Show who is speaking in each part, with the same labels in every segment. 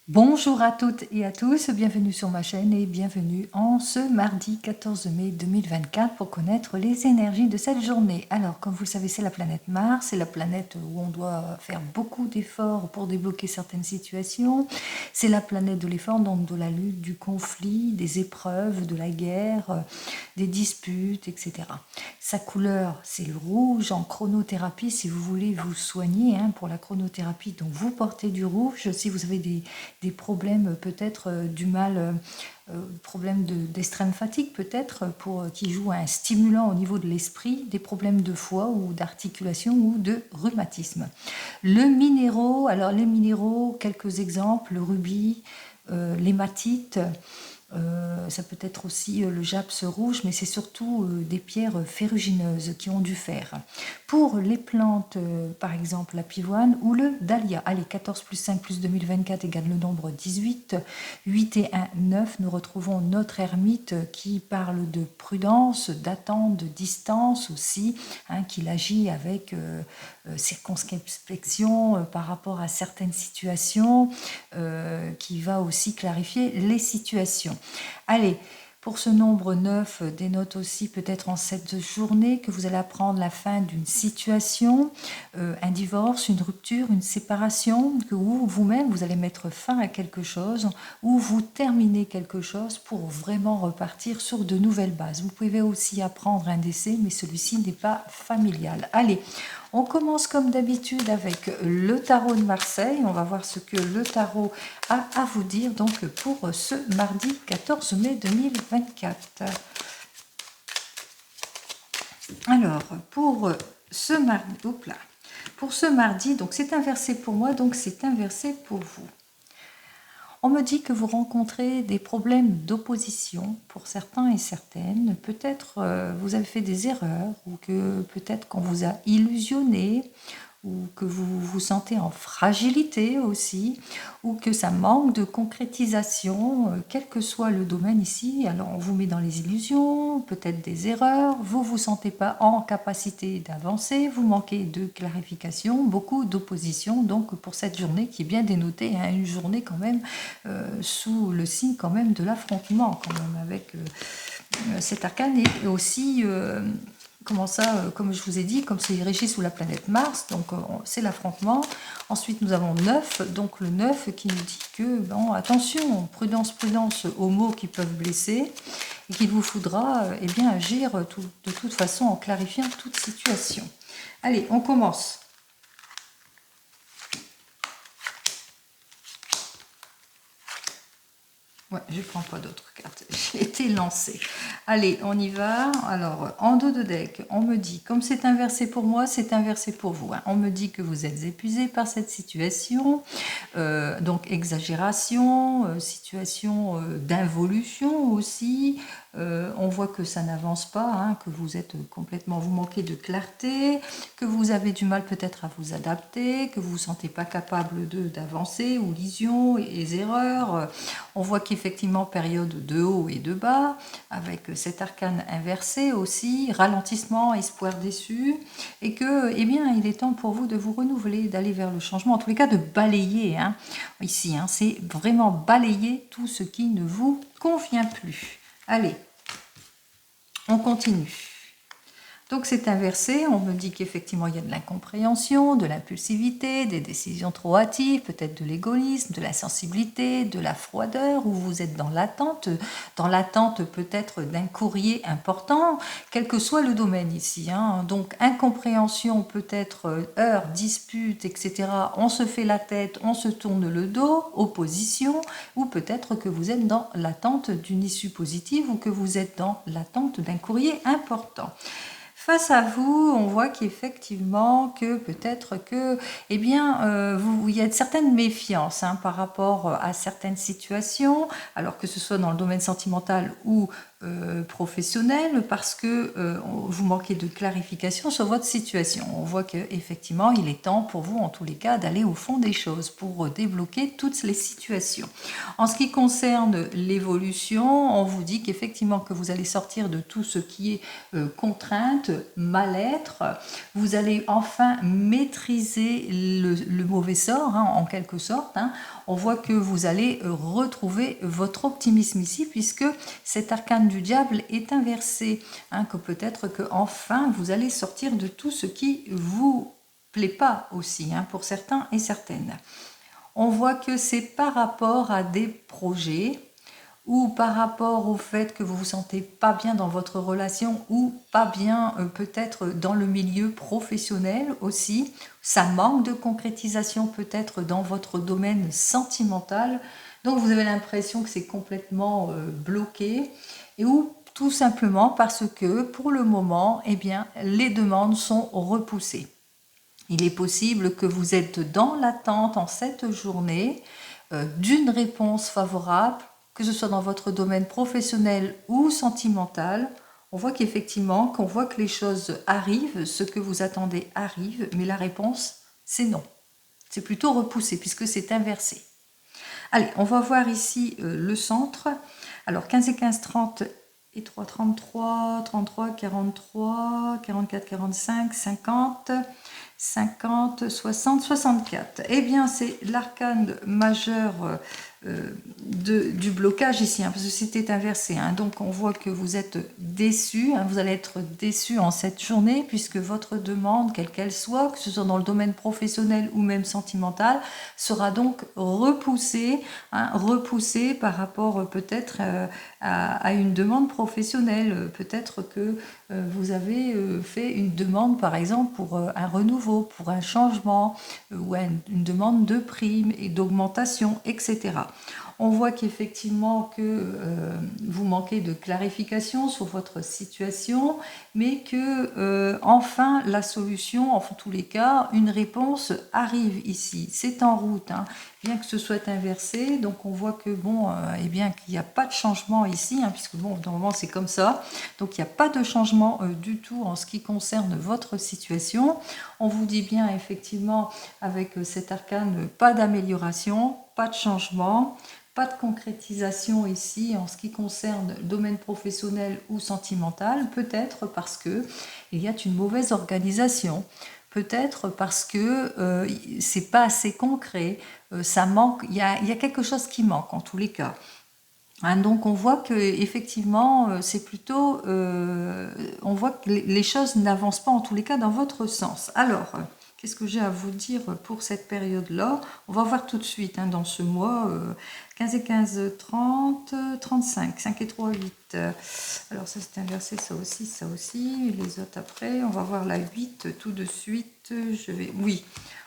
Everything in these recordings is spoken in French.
Speaker 1: Bonjour à toutes et à tous, bienvenue sur ma chaîne et bienvenue en ce mardi 14 mai 2024 pour connaître les énergies de cette journée. Alors, comme vous le savez, c'est la planète Mars, c'est la planète où on doit faire beaucoup d'efforts pour débloquer certaines situations. C'est la planète de l'effort, donc de la lutte, du conflit, des épreuves, de la guerre, des disputes, etc. Sa couleur, c'est le rouge en chronothérapie, si vous voulez vous soigner pour la chronothérapie. Donc, vous portez du rouge si vous avez des problèmes peut-être du mal, problèmes d'extrême fatigue peut-être, qui joue un stimulant au niveau de l'esprit, des problèmes de foie ou d'articulation ou de rhumatisme. Le minéraux, alors les minéraux, quelques exemples, le rubis, l'hématite, ça peut être aussi le japs rouge, mais c'est surtout des pierres ferrugineuses qui ont du fer. Pour les plantes, par exemple la pivoine ou le dahlia, allez, 14 plus 5 plus 2024 égale le nombre 18, 8 et 1, 9, nous retrouvons notre ermite qui parle de prudence, d'attente, de distance aussi, qu'il agit avec circonspection par rapport à certaines situations, qui va aussi clarifier les situations. Allez, pour ce nombre 9, dénote aussi peut-être en cette journée que vous allez apprendre la fin d'une situation, un divorce, une rupture, une séparation, que vous-même vous allez mettre fin à quelque chose ou vous terminez quelque chose pour vraiment repartir sur de nouvelles bases. Vous pouvez aussi apprendre un décès, mais celui-ci n'est pas familial. Allez, on commence comme d'habitude avec le tarot de Marseille. On va voir ce que le tarot a à vous dire donc pour ce mardi 14 mai 2024. Alors, pour ce mardi, donc c'est inversé pour moi, donc c'est inversé pour vous. On me dit que vous rencontrez des problèmes d'opposition pour certains et certaines. Peut-être vous avez fait des erreurs ou que peut-être qu'on vous a illusionné ou que vous vous sentez en fragilité aussi, ou que ça manque de concrétisation, quel que soit le domaine ici. Alors on vous met dans les illusions, peut-être des erreurs, vous ne vous sentez pas en capacité d'avancer, vous manquez de clarification, beaucoup d'opposition, donc pour cette journée qui est bien dénotée, une journée quand même sous le signe quand même de l'affrontement, quand même, avec cet arcane, et aussi... Comment ça, comme je vous ai dit, comme c'est régi sous la planète Mars, donc c'est l'affrontement. Ensuite, nous avons 9, donc le 9 qui nous dit que, bon, attention, prudence, prudence aux mots qui peuvent blesser, et qu'il vous faudra bien agir de toute façon en clarifiant toute situation. Allez, on commence. Ouais, je ne prends pas d'autres cartes. J'ai été lancée. Allez, on y va. Alors, en dos de deck, on me dit, comme c'est inversé pour moi, c'est inversé pour vous. On me dit que vous êtes épuisé par cette situation. Donc, exagération, situation d'involution aussi. On voit que ça n'avance pas, que vous êtes complètement, vous manquez de clarté, que vous avez du mal peut-être à vous adapter, que vous ne vous sentez pas capable d'avancer, ou lisions et erreurs. On voit qu'effectivement, période de haut et de bas, avec cet arcane inversé aussi, ralentissement, espoir déçu, et que, eh bien, il est temps pour vous de vous renouveler, d'aller vers le changement, en tous les cas de balayer, ici, c'est vraiment balayer tout ce qui ne vous convient plus. Allez, on continue. Donc c'est inversé, on me dit qu'effectivement il y a de l'incompréhension, de l'impulsivité, des décisions trop hâtives, peut-être de l'égoïsme, de la sensibilité, de la froideur, où vous êtes dans l'attente peut-être d'un courrier important, quel que soit le domaine ici. Donc incompréhension peut-être, heurts, disputes, etc. On se fait la tête, on se tourne le dos, opposition, ou peut-être que vous êtes dans l'attente d'une issue positive ou que vous êtes dans l'attente d'un courrier important. Face à vous, on voit qu'effectivement, que peut-être que, il y a une certaine méfiance par rapport à certaines situations, alors que ce soit dans le domaine sentimental ou professionnel parce que vous manquez de clarification sur votre situation. On voit qu'effectivement, il est temps pour vous, en tous les cas, d'aller au fond des choses pour débloquer toutes les situations. En ce qui concerne l'évolution, on vous dit qu'effectivement, que vous allez sortir de tout ce qui est contrainte, mal-être. Vous allez enfin maîtriser le mauvais sort, hein, en quelque sorte. Hein. On voit que vous allez retrouver votre optimisme ici, puisque cet arcane du diable est inversé, hein, que peut-être que enfin vous allez sortir de tout ce qui vous plaît pas aussi, hein, pour certains et certaines. On voit que c'est par rapport à des projets ou par rapport au fait que vous vous sentez pas bien dans votre relation ou pas bien peut-être dans le milieu professionnel aussi. Ça manque de concrétisation peut-être dans votre domaine sentimental. Donc vous avez l'impression que c'est complètement bloqué et ou tout simplement parce que pour le moment, eh bien, les demandes sont repoussées. Il est possible que vous êtes dans l'attente en cette journée d'une réponse favorable, que ce soit dans votre domaine professionnel ou sentimental. On voit qu'effectivement, qu'on voit que les choses arrivent, ce que vous attendez arrive, mais la réponse, c'est non. C'est plutôt repoussé puisque c'est inversé. Allez, on va voir ici le centre. Alors 15 et 15, 30 et 3, 33, 33, 43, 44, 45, 50... 50, 60, 64. Eh bien, c'est l'arcane majeur du blocage ici, hein, parce que c'était inversé. Hein. Donc, on voit que vous êtes déçu. Hein, vous allez être déçu en cette journée, puisque votre demande, quelle qu'elle soit, que ce soit dans le domaine professionnel ou même sentimental, sera donc repoussée, hein, repoussée par rapport peut-être à une demande professionnelle. Peut-être que vous avez fait une demande, par exemple, pour un renouveau, pour un changement, ou une demande de prime et d'augmentation, etc. On voit qu'effectivement que vous manquez de clarification sur votre situation, mais que enfin la solution, en tous les cas, une réponse arrive ici. C'est en route, hein, bien que ce soit inversé. Donc on voit que bon, eh bien qu'il n'y a pas de changement ici, hein, puisque bon, normalement c'est comme ça. Donc il n'y a pas de changement du tout en ce qui concerne votre situation. On vous dit bien effectivement avec cet arcane, pas d'amélioration, pas de changement. Pas de concrétisation ici en ce qui concerne le domaine professionnel ou sentimental, peut-être parce que il y a une mauvaise organisation, peut-être parce que c'est pas assez concret, ça manque, il y a quelque chose qui manque en tous les cas. Hein, donc on voit que effectivement c'est plutôt, on voit que les choses n'avancent pas en tous les cas dans votre sens. Alors qu'est-ce que j'ai à vous dire pour cette période-là? On va voir tout de suite, hein, dans ce mois, 15 et 15, 30, 35, 5 et 3, 8. Alors ça c'est inversé, ça aussi, les autres après. On va voir la 8 tout de suite. Oui,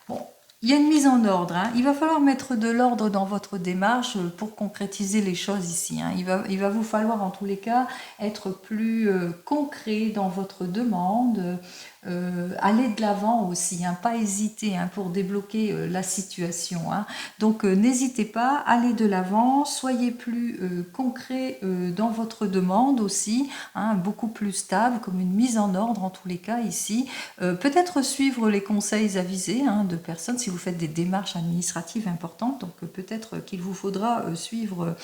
Speaker 1: bon. Il y a une mise en ordre. Hein. Il va falloir mettre de l'ordre dans votre démarche pour concrétiser les choses ici. Hein. Il va vous falloir en tous les cas être plus concret dans votre demande, aller de l'avant aussi, hein, pas hésiter, hein, pour débloquer la situation. Hein. Donc n'hésitez pas, allez de l'avant, soyez plus concret dans votre demande aussi, hein, beaucoup plus stable, comme une mise en ordre en tous les cas ici. Peut-être suivre les conseils avisés, hein, de personnes si vous faites des démarches administratives importantes, donc peut-être qu'il vous faudra suivre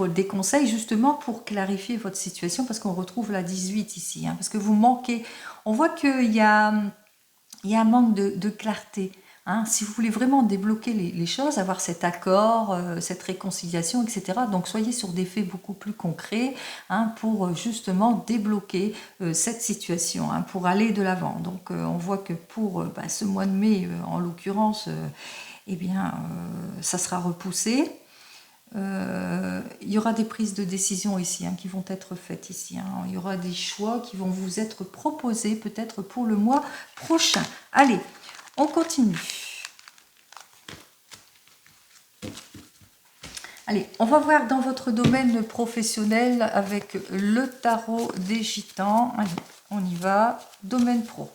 Speaker 1: des conseils justement pour clarifier votre situation, parce qu'on retrouve la 18 ici, hein, parce que vous manquez, on voit qu'il y a un manque de clarté. Hein, si vous voulez vraiment débloquer les choses, avoir cet accord, cette réconciliation, etc. Donc soyez sur des faits beaucoup plus concrets, hein, pour justement débloquer cette situation, hein, pour aller de l'avant. Donc on voit que pour ce mois de mai, en l'occurrence, eh bien, ça sera repoussé. Il y aura des prises de décision ici, hein, qui vont être faites ici. Hein. Il y aura des choix qui vont vous être proposés peut-être pour le mois prochain. Allez, on continue. Allez, on va voir dans votre domaine professionnel avec le tarot des gitans. Allez, on y va. Domaine pro.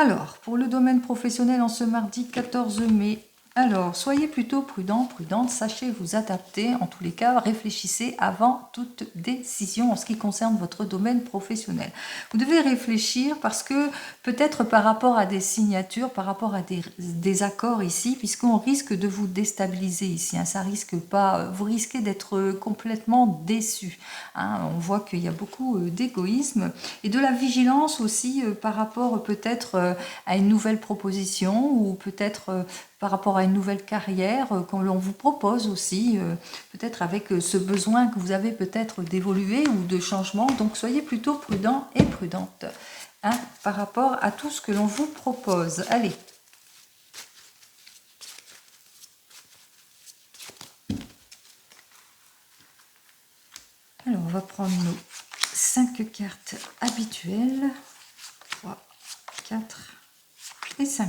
Speaker 1: Alors, pour le domaine professionnel en ce mardi 14 mai, alors, soyez plutôt prudent, prudente, sachez vous adapter. En tous les cas, réfléchissez avant toute décision en ce qui concerne votre domaine professionnel. Vous devez réfléchir parce que peut-être par rapport à des signatures, par rapport à des accords ici, puisqu'on risque de vous déstabiliser ici. Hein, ça risque pas, vous risquez d'être complètement déçu. Hein, on voit qu'il y a beaucoup d'égoïsme et de la vigilance aussi par rapport peut-être à une nouvelle proposition ou peut-être par rapport à une nouvelle carrière qu'on vous propose aussi, peut-être avec ce besoin que vous avez peut-être d'évoluer ou de changement. Donc soyez plutôt prudent et prudente hein, par rapport à tout ce que l'on vous propose. Allez. Alors on va prendre nos 5 cartes habituelles. 3, 4 et 5.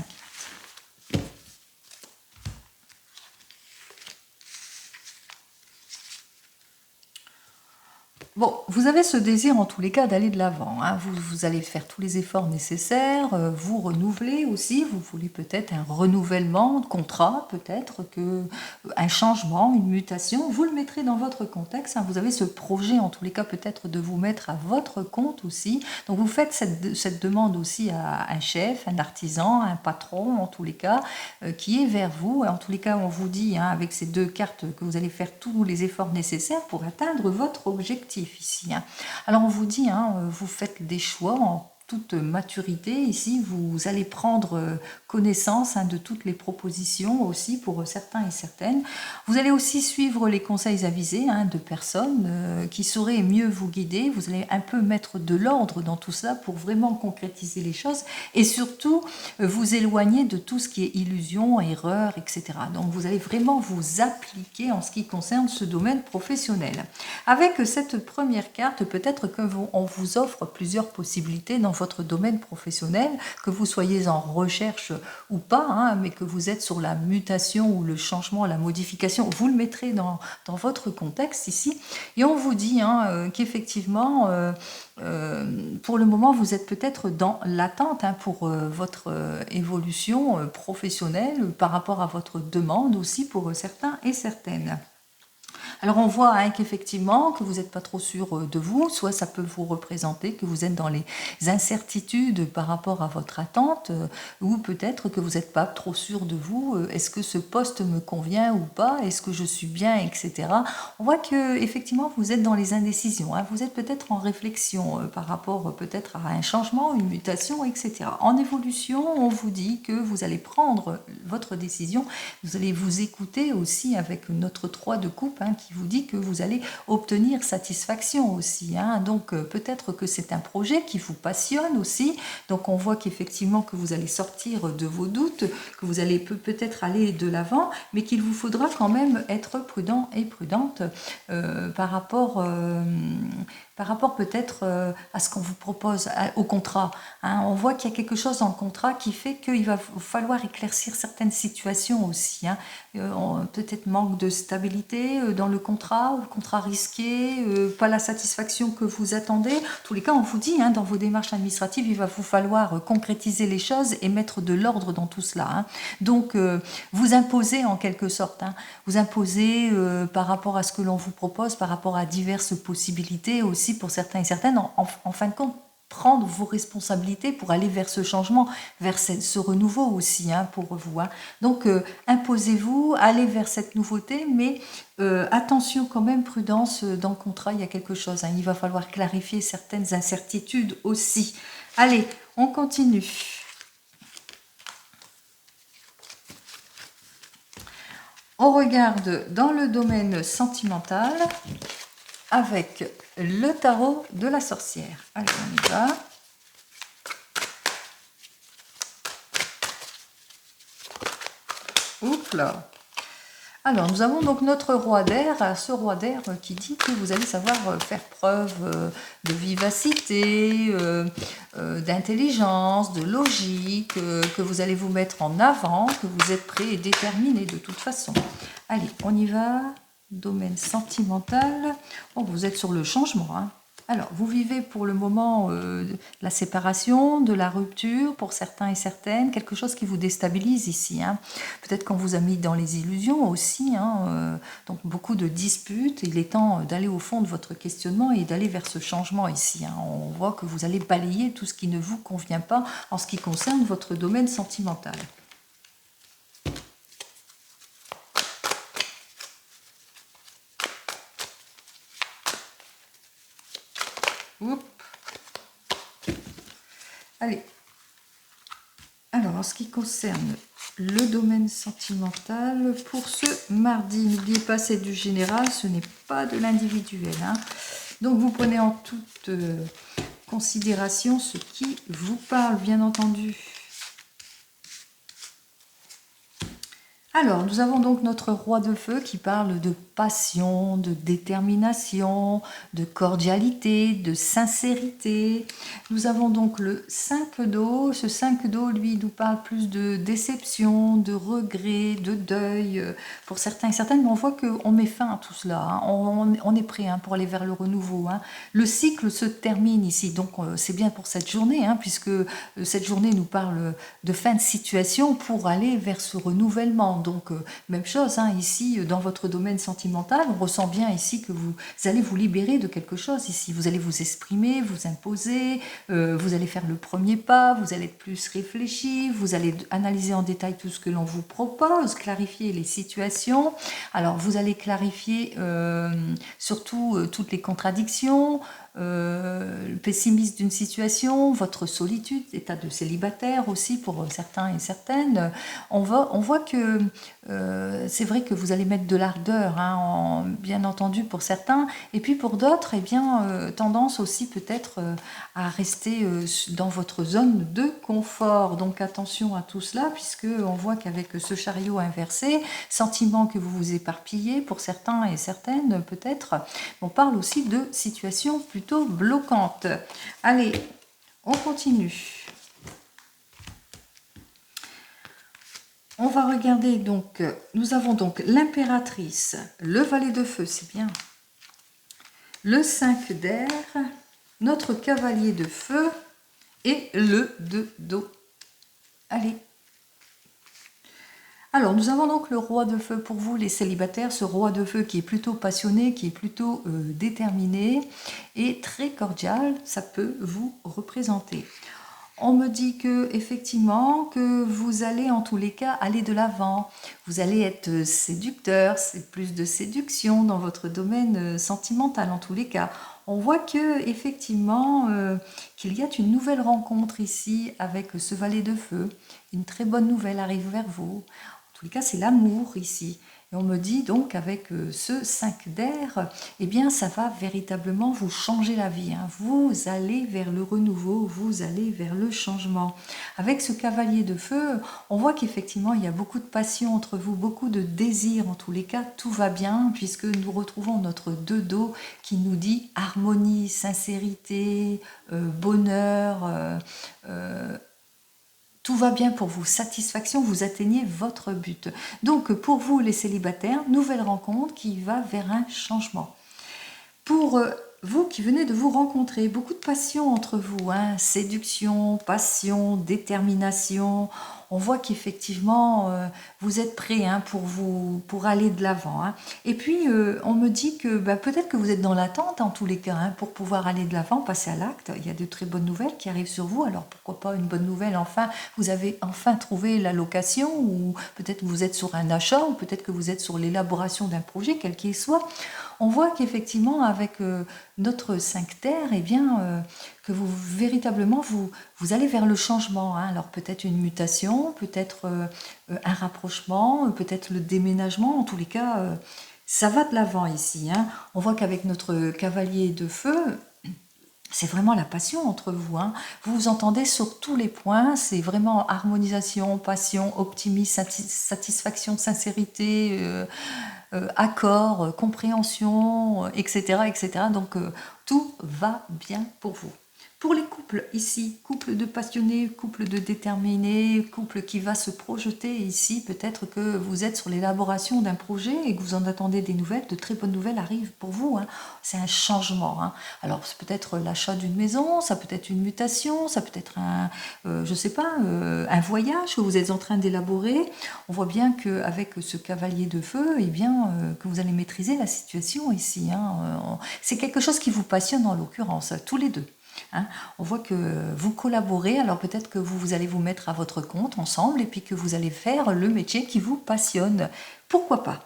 Speaker 1: Bon, vous avez ce désir en tous les cas d'aller de l'avant. Hein. Vous allez faire tous les efforts nécessaires, vous renouveler aussi. Vous voulez peut-être un renouvellement de contrat, peut-être que un changement, une mutation. Vous le mettrez dans votre contexte. Hein. Vous avez ce projet en tous les cas peut-être de vous mettre à votre compte aussi. Donc vous faites cette demande aussi à un chef, un artisan, un patron en tous les cas, qui est vers vous. En tous les cas, on vous dit hein, avec ces 2 cartes que vous allez faire tous les efforts nécessaires pour atteindre votre objectif ici. Hein. Alors on vous dit, hein, vous faites des choix en toute maturité ici, vous allez prendre connaissance hein, de toutes les propositions aussi pour certains et certaines. Vous allez aussi suivre les conseils avisés hein, de personnes qui sauraient mieux vous guider. Vous allez un peu mettre de l'ordre dans tout ça pour vraiment concrétiser les choses et surtout vous éloigner de tout ce qui est illusion, erreur, etc. Donc vous allez vraiment vous appliquer en ce qui concerne ce domaine professionnel. Avec cette première carte, peut-être qu'on vous offre plusieurs possibilités dans votre domaine professionnel, que vous soyez en recherche ou pas, hein, mais que vous êtes sur la mutation ou le changement, la modification, vous le mettrez dans votre contexte ici. Et on vous dit hein, qu'effectivement, pour le moment, vous êtes peut-être dans l'attente hein, pour votre évolution professionnelle par rapport à votre demande aussi pour certains et certaines. Alors on voit hein, qu'effectivement, que vous n'êtes pas trop sûr de vous, soit ça peut vous représenter que vous êtes dans les incertitudes par rapport à votre attente, ou peut-être que vous n'êtes pas trop sûr de vous, est-ce que ce poste me convient ou pas, est-ce que je suis bien, etc. On voit que effectivement vous êtes dans les indécisions, hein, vous êtes peut-être en réflexion par rapport peut-être à un changement, une mutation, etc. En évolution, on vous dit que vous allez prendre votre décision, vous allez vous écouter aussi avec notre 3 de coupe, hein, qui vous dit que vous allez obtenir satisfaction aussi. Hein. Donc peut-être que c'est un projet qui vous passionne aussi. Donc on voit qu'effectivement que vous allez sortir de vos doutes, que vous allez peut-être aller de l'avant, mais qu'il vous faudra quand même être prudent et prudente par rapport peut-être à ce qu'on vous propose au contrat. Hein. On voit qu'il y a quelque chose dans le contrat qui fait qu'il va falloir éclaircir certaines situations aussi. Hein. Peut-être manque de stabilité dans le contrat, ou le contrat risqué, pas la satisfaction que vous attendez. En tous les cas, on vous dit, hein, dans vos démarches administratives, il va vous falloir concrétiser les choses et mettre de l'ordre dans tout cela. Hein. Donc, vous imposez en quelque sorte, hein, vous imposez par rapport à ce que l'on vous propose, par rapport à diverses possibilités aussi pour certains et certaines, en fin de compte, prendre vos responsabilités pour aller vers ce changement, vers ce renouveau aussi hein, pour vous. Hein. Donc, imposez-vous, allez vers cette nouveauté, mais attention quand même, prudence, dans le contrat, il y a quelque chose. Hein. Il va falloir clarifier certaines incertitudes aussi. Allez, on continue. On regarde dans le domaine sentimental avec le tarot de la sorcière. Allez, on y va. Oups là. Alors, nous avons donc notre roi d'air, ce roi d'air qui dit que vous allez savoir faire preuve de vivacité, d'intelligence, de logique, que vous allez vous mettre en avant, que vous êtes prêt et déterminé de toute façon. Allez, on y va. Domaine sentimental. Oh, vous êtes sur le changement. Hein. Alors, vous vivez pour le moment la séparation, de la rupture pour certains et certaines, quelque chose qui vous déstabilise ici. Hein. Peut-être qu'on vous a mis dans les illusions aussi, hein, donc beaucoup de disputes. Il est temps d'aller au fond de votre questionnement et d'aller vers ce changement ici. Hein. On voit que vous allez balayer tout ce qui ne vous convient pas en ce qui concerne votre domaine sentimental. Oups. Allez. Alors, en ce qui concerne le domaine sentimental, pour ce mardi, n'oubliez pas, c'est du général, ce n'est pas de l'individuel. Hein. Donc, vous prenez en toute considération ce qui vous parle, bien entendu. Alors, nous avons donc notre roi de feu qui parle de passion, de détermination, de cordialité, de sincérité. Nous avons donc le 5 d'eau. Ce 5 d'eau, lui, nous parle plus de déception, de regret, de deuil pour certains et certaines. Mais on voit qu'on met fin à tout cela. Hein. On est prêt hein, pour aller vers le renouveau. Hein. Le cycle se termine ici. Donc, c'est bien pour cette journée, hein, puisque cette journée nous parle de fin de situation pour aller vers ce renouvellement. Donc, même chose, hein, ici, dans votre domaine sentimental, on ressent bien ici que vous allez vous libérer de quelque chose ici. Vous allez vous exprimer, vous imposer, vous allez faire le premier pas, vous allez être plus réfléchi, vous allez analyser en détail tout ce que l'on vous propose, clarifier les situations. Alors, vous allez clarifier surtout toutes les contradictions, le pessimisme d'une situation, votre solitude, état de célibataire aussi pour certains et certaines. On voit que c'est vrai que vous allez mettre de l'ardeur, hein, bien entendu pour certains, et puis pour d'autres, eh bien, tendance aussi peut-être à rester dans votre zone de confort. Donc attention à tout cela, puisque on voit qu'avec ce chariot inversé, sentiment que vous vous éparpillez pour certains et certaines peut-être, on parle aussi de situations plutôt bloquantes. Allez, on continue. On va regarder donc, nous avons donc l'impératrice, le valet de feu, c'est bien, le 5 d'air, notre cavalier de feu et le 2 d'eau. Allez. Alors, nous avons donc le roi de feu pour vous, les célibataires, ce roi de feu qui est plutôt passionné, qui est plutôt déterminé et très cordial, ça peut vous représenter. On me dit que effectivement que vous allez en tous les cas aller de l'avant. Vous allez être séducteur, c'est plus de séduction dans votre domaine sentimental en tous les cas. On voit que effectivement qu'il y a une nouvelle rencontre ici avec ce valet de feu. Une très bonne nouvelle arrive vers vous. En tous les cas, c'est l'amour ici. Et on me dit donc avec ce 5 d'air, eh bien ça va véritablement vous changer la vie. Hein. Vous allez vers le renouveau, vous allez vers le changement. Avec ce cavalier de feu, on voit qu'effectivement il y a beaucoup de passion entre vous, beaucoup de désir en tous les cas. Tout va bien puisque nous retrouvons notre 2 d'eau qui nous dit harmonie, sincérité, bonheur, tout va bien pour vous, satisfaction, vous atteignez votre but. Donc pour vous les célibataires, nouvelle rencontre qui va vers un changement. Pour vous qui venez de vous rencontrer, beaucoup de passion entre vous, hein, séduction, passion, détermination. On voit qu'effectivement, vous êtes prêts hein, pour aller de l'avant. Hein. Et puis, on me dit que peut-être que vous êtes dans l'attente en tous les cas, hein, pour pouvoir aller de l'avant, passer à l'acte. Il y a de très bonnes nouvelles qui arrivent sur vous. Alors, pourquoi pas une bonne nouvelle, enfin, vous avez enfin trouvé la location, ou peut-être que vous êtes sur un achat, ou peut-être que vous êtes sur l'élaboration d'un projet, quel qu'il soit. On voit qu'effectivement, avec notre 5 terre, eh bien, que vous véritablement, vous allez vers le changement. Hein. Alors peut-être une mutation, peut-être un rapprochement, peut-être le déménagement. En tous les cas, ça va de l'avant ici. Hein. On voit qu'avec notre cavalier de feu, c'est vraiment la passion entre vous. Hein. Vous vous entendez sur tous les points. C'est vraiment harmonisation, passion, optimisme, satisfaction, sincérité, accord, compréhension, etc., etc. Donc, tout va bien pour vous. Pour les couples, ici, couple de passionnés, couple de déterminés, couple qui va se projeter ici, peut-être que vous êtes sur l'élaboration d'un projet et que vous en attendez des nouvelles, de très bonnes nouvelles arrivent pour vous. Hein. C'est un changement. Hein. Alors, c'est peut-être l'achat d'une maison, ça peut être une mutation, ça peut être je sais pas, un voyage que vous êtes en train d'élaborer. On voit bien qu'avec ce cavalier de feu, eh bien, que vous allez maîtriser la situation ici. Hein. C'est quelque chose qui vous passionne en l'occurrence, tous les deux. Hein, on voit que vous collaborez, alors peut-être que vous allez vous mettre à votre compte ensemble et puis que vous allez faire le métier qui vous passionne. Pourquoi pas?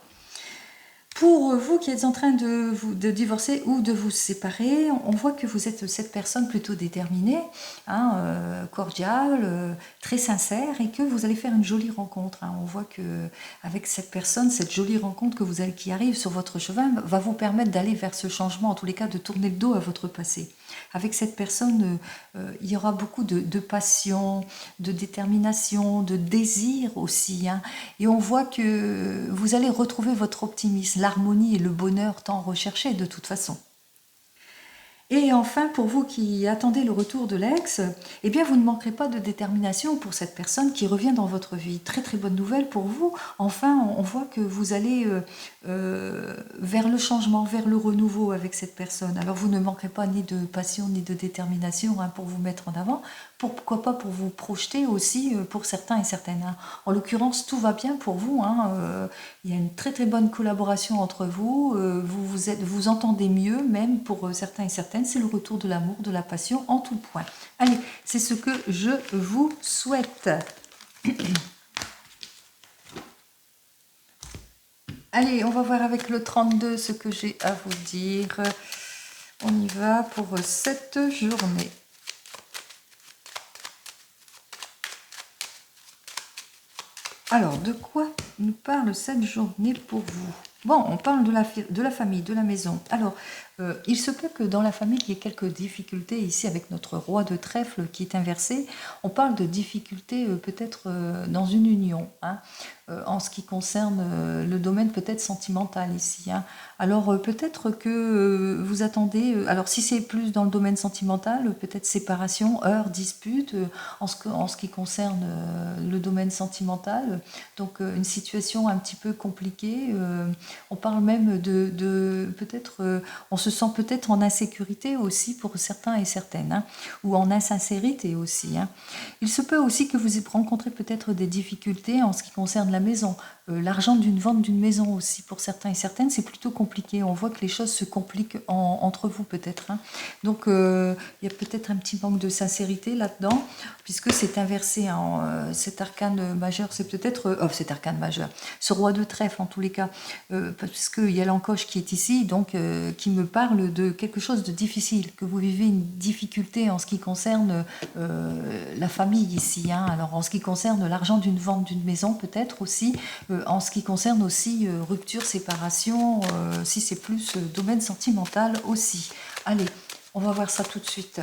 Speaker 1: Pour vous qui êtes en train de divorcer ou de vous séparer, on voit que vous êtes cette personne plutôt déterminée, hein, cordiale, très sincère et que vous allez faire une jolie rencontre. Hein. On voit que avec cette personne, cette jolie rencontre qui arrive sur votre chemin va vous permettre d'aller vers ce changement, en tous les cas de tourner le dos à votre passé. Avec cette personne, il y aura beaucoup de passion, de détermination, de désir aussi. Hein. Et on voit que vous allez retrouver votre optimisme, l'harmonie et le bonheur tant recherchés de toute façon. Et enfin, pour vous qui attendez le retour de l'ex, eh bien, vous ne manquerez pas de détermination pour cette personne qui revient dans votre vie. Très très bonne nouvelle pour vous. Enfin, on voit que vous allez vers le changement, vers le renouveau avec cette personne. Alors, vous ne manquerez pas ni de passion ni de détermination hein, pour vous mettre en avant. Pourquoi pas pour vous projeter aussi pour certains et certaines. Hein. En l'occurrence, tout va bien pour vous. Hein. Il y a une très très bonne collaboration entre vous. Vous entendez mieux même pour certains et certaines. C'est le retour de l'amour, de la passion en tout point. Allez, c'est ce que je vous souhaite. Allez, on va voir avec le 32 ce que j'ai à vous dire. On y va pour cette journée. Alors, de quoi nous parle cette journée pour vous? Bon, on parle de la famille, de la maison. Alors, il se peut que dans la famille, il y ait quelques difficultés ici avec notre roi de trèfle qui est inversé. On parle de difficultés peut-être dans une union, hein, en ce qui concerne le domaine peut-être sentimental ici. Hein. Alors, peut-être que vous attendez, alors si c'est plus dans le domaine sentimental, peut-être séparation, heurts, disputes, en ce qui concerne le domaine sentimental. Donc, une situation un petit peu compliquée. On parle même de peut-être, on se sent peut-être en insécurité aussi pour certains et certaines, hein, ou en insincérité aussi. Hein. Il se peut aussi que vous rencontrez peut-être des difficultés en ce qui concerne la maison. L'argent d'une vente d'une maison aussi, pour certains et certaines, c'est plutôt compliqué. On voit que les choses se compliquent entre vous peut-être. Hein. Donc, il y a peut-être un petit manque de sincérité là-dedans, puisque c'est inversé. Hein. Cet arcane majeur, c'est peut-être... cet arcane majeur, ce roi de trèfle en tous les cas, parce qu'il y a l'encoche qui est ici, donc qui me parle de quelque chose de difficile, que vous vivez une difficulté en ce qui concerne la famille ici. Hein. Alors, en ce qui concerne l'argent d'une vente d'une maison, peut-être aussi... en ce qui concerne aussi rupture, séparation, si c'est plus domaine sentimental aussi. Allez, on va voir ça tout de suite.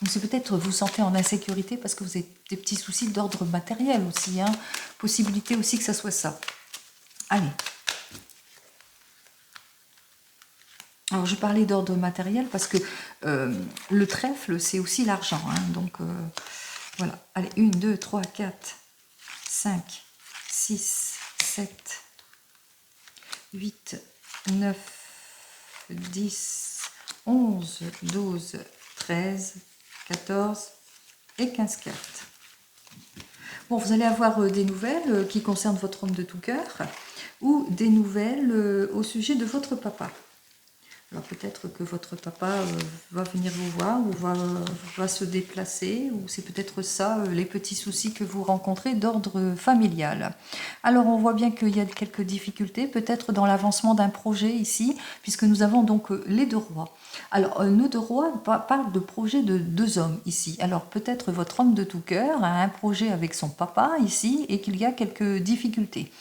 Speaker 1: C'est peut-être vous sentez en insécurité parce que vous avez des petits soucis d'ordre matériel aussi. Hein. Possibilité aussi que ça soit ça. Allez. Alors, je parlais d'ordre matériel parce que le trèfle, c'est aussi l'argent. Hein. Donc, voilà. Allez, 1, 2, 3, 4, 5, 6, 7, 8, 9, 10, 11, 12, 13, 14 et 15 cartes. Bon, vous allez avoir des nouvelles qui concernent votre homme de tout cœur ou des nouvelles au sujet de votre papa. Alors peut-être que votre papa va venir vous voir ou va se déplacer, ou c'est peut-être ça, les petits soucis que vous rencontrez d'ordre familial. Alors on voit bien qu'il y a quelques difficultés, peut-être dans l'avancement d'un projet ici, puisque nous avons donc les deux rois. Alors nos deux rois parlent de projet de deux hommes ici. Alors peut-être votre homme de tout cœur a un projet avec son papa ici et qu'il y a quelques difficultés.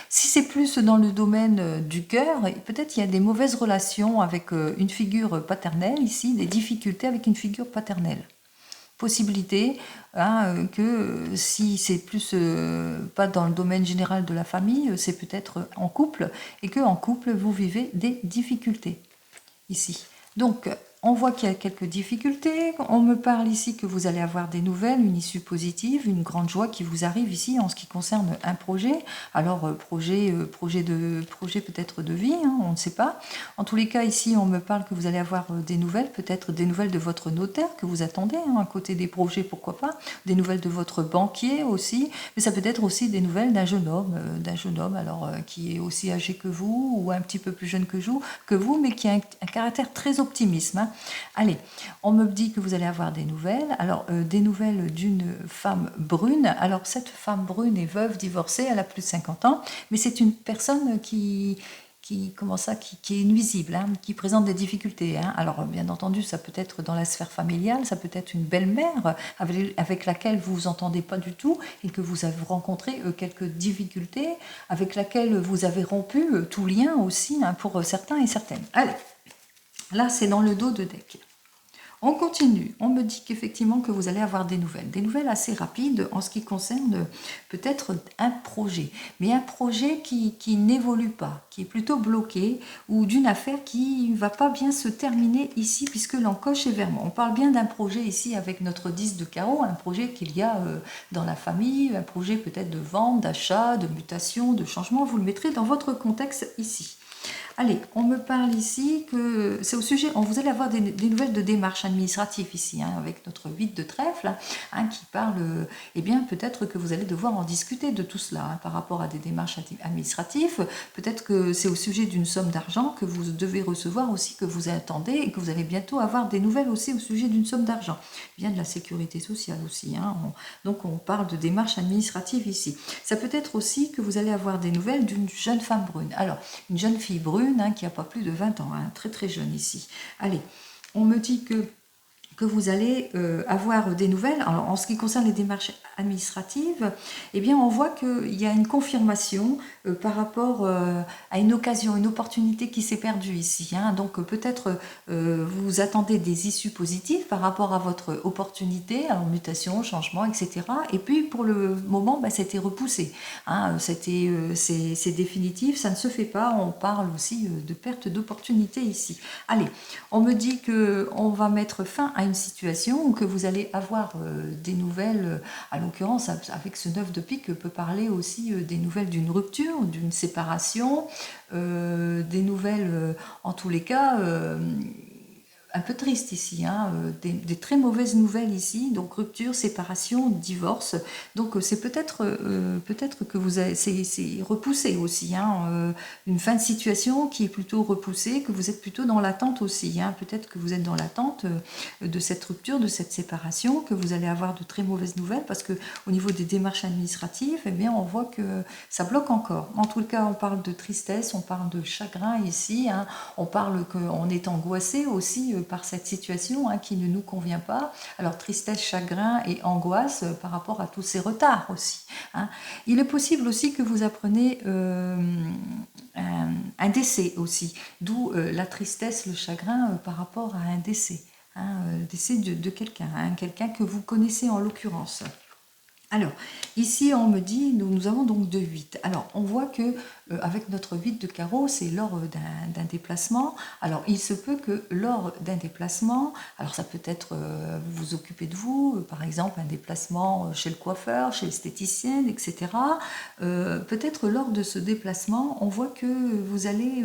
Speaker 1: Si c'est plus dans le domaine du cœur, peut-être il y a des mauvaises relations avec une figure paternelle ici, des difficultés avec une figure paternelle. Possibilité hein, que si c'est plus pas dans le domaine général de la famille, c'est peut-être en couple, et que en couple vous vivez des difficultés ici. Donc on voit qu'il y a quelques difficultés. On me parle ici que vous allez avoir des nouvelles, une issue positive, une grande joie qui vous arrive ici en ce qui concerne un projet. Alors, projet peut-être de vie, hein, on ne sait pas. En tous les cas, ici, on me parle que vous allez avoir des nouvelles, peut-être des nouvelles de votre notaire que vous attendez, hein, à côté des projets, pourquoi pas. Des nouvelles de votre banquier aussi. Mais ça peut être aussi des nouvelles d'un jeune homme, alors qui est aussi âgé que vous ou un petit peu plus jeune que vous, mais qui a un caractère très optimiste. Hein. Allez, on me dit que vous allez avoir des nouvelles. Alors, des nouvelles d'une femme brune. Alors, cette femme brune est veuve, divorcée, elle a plus de 50 ans, mais c'est une personne qui est nuisible, hein, qui présente des difficultés. Hein. Alors, bien entendu, ça peut être dans la sphère familiale, ça peut être une belle-mère avec laquelle vous vous entendez pas du tout et que vous avez rencontré quelques difficultés, avec laquelle vous avez rompu tout lien aussi, hein, pour certains et certaines. Allez, là, c'est dans le dos de deck. On continue. On me dit qu'effectivement que vous allez avoir des nouvelles assez rapides en ce qui concerne peut-être un projet, mais un projet qui n'évolue pas, qui est plutôt bloqué, ou d'une affaire qui ne va pas bien se terminer ici puisque l'encoche est vers moi. On parle bien d'un projet ici avec notre 10 de carreau, un projet qu'il y a dans la famille, un projet peut-être de vente, d'achat, de mutation, de changement. Vous le mettrez dans votre contexte ici. Allez, on me parle ici que c'est au sujet, vous allez avoir des nouvelles de démarches administratives ici, hein, avec notre 8 de trèfle, hein, qui parle, eh bien peut-être que vous allez devoir en discuter de tout cela, hein, par rapport à des démarches administratives, peut-être que c'est au sujet d'une somme d'argent que vous devez recevoir aussi, que vous attendez, et que vous allez bientôt avoir des nouvelles aussi au sujet d'une somme d'argent, bien de la sécurité sociale aussi, hein, donc on parle de démarches administratives ici. Ça peut être aussi que vous allez avoir des nouvelles d'une jeune femme brune. Alors, une jeune fille brune, hein, qui n'a pas plus de 20 ans, hein, très très jeune ici. Allez, on me dit que vous allez avoir des nouvelles. Alors, en ce qui concerne les démarches administratives, eh bien, on voit qu'il y a une confirmation par rapport à une occasion, une opportunité qui s'est perdue ici. Hein. Donc, peut-être vous attendez des issues positives par rapport à votre opportunité, alors mutation, changement, etc. Et puis, pour le moment, bah, c'était repoussé. Hein. C'est définitif, ça ne se fait pas. On parle aussi de perte d'opportunité ici. Allez, on me dit qu'on va mettre fin à une situation où que vous allez avoir des nouvelles, à l'occurrence avec ce 9 de pique peut parler aussi des nouvelles d'une rupture, d'une séparation, des nouvelles en tous les cas un peu triste ici, hein, des très mauvaises nouvelles ici, donc rupture, séparation, divorce. Donc c'est peut-être que vous avez, c'est repoussé aussi, hein, une fin de situation qui est plutôt repoussée, que vous êtes plutôt dans l'attente aussi. Hein, peut-être que vous êtes dans l'attente de cette rupture, de cette séparation, que vous allez avoir de très mauvaises nouvelles, parce que au niveau des démarches administratives, eh bien on voit que ça bloque encore. En tout cas, on parle de tristesse, on parle de chagrin ici, hein, on parle qu'on est angoissé aussi par cette situation, hein, qui ne nous convient pas. Alors tristesse, chagrin et angoisse par rapport à tous ces retards aussi. Hein. Il est possible aussi que vous appreniez un décès aussi, d'où la tristesse, le chagrin par rapport à un décès. Hein, le décès de quelqu'un, hein, quelqu'un que vous connaissez en l'occurrence. Alors, ici, on me dit, nous avons donc 2 8. Alors, on voit que avec notre 8 de carreau, c'est lors d'un déplacement. Alors, il se peut que lors d'un déplacement, alors ça peut être, vous vous occupez de vous, par exemple, un déplacement chez le coiffeur, chez l'esthéticienne, etc. Peut-être lors de ce déplacement, on voit que vous allez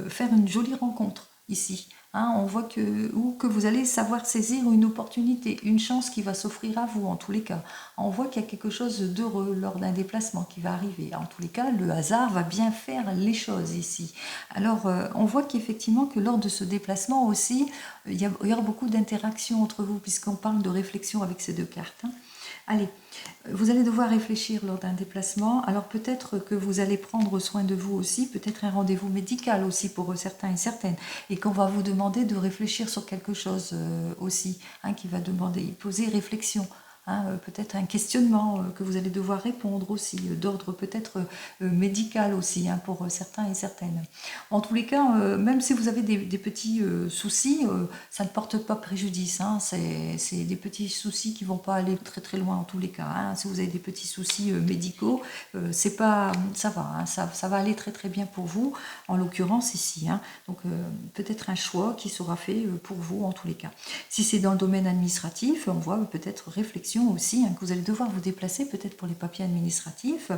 Speaker 1: faire une jolie rencontre ici. Hein, on voit que vous allez savoir saisir une opportunité, une chance qui va s'offrir à vous en tous les cas. On voit qu'il y a quelque chose d'heureux lors d'un déplacement qui va arriver. En tous les cas, le hasard va bien faire les choses ici. Alors, on voit qu'effectivement que lors de ce déplacement aussi, il y aura beaucoup d'interactions entre vous puisqu'on parle de réflexion avec ces 2 cartes. Hein. Allez, vous allez devoir réfléchir lors d'un déplacement. Alors peut-être que vous allez prendre soin de vous aussi, peut-être un rendez-vous médical aussi pour certains et certaines, et qu'on va vous demander de réfléchir sur quelque chose aussi, hein, qui va demander, poser réflexion. peut-être un questionnement que vous allez devoir répondre aussi, d'ordre peut-être médical aussi, pour certains et certaines. En tous les cas, même si vous avez des petits soucis, ça ne porte pas préjudice. C'est des petits soucis qui vont pas aller très très loin en tous les cas. Si vous avez des petits soucis médicaux, c'est pas, ça va, ça va aller très très bien pour vous, en l'occurrence ici. Donc peut-être un choix qui sera fait pour vous en tous les cas. Si c'est dans le domaine administratif, on voit peut-être réflexion aussi, que vous allez devoir vous déplacer peut-être pour les papiers administratifs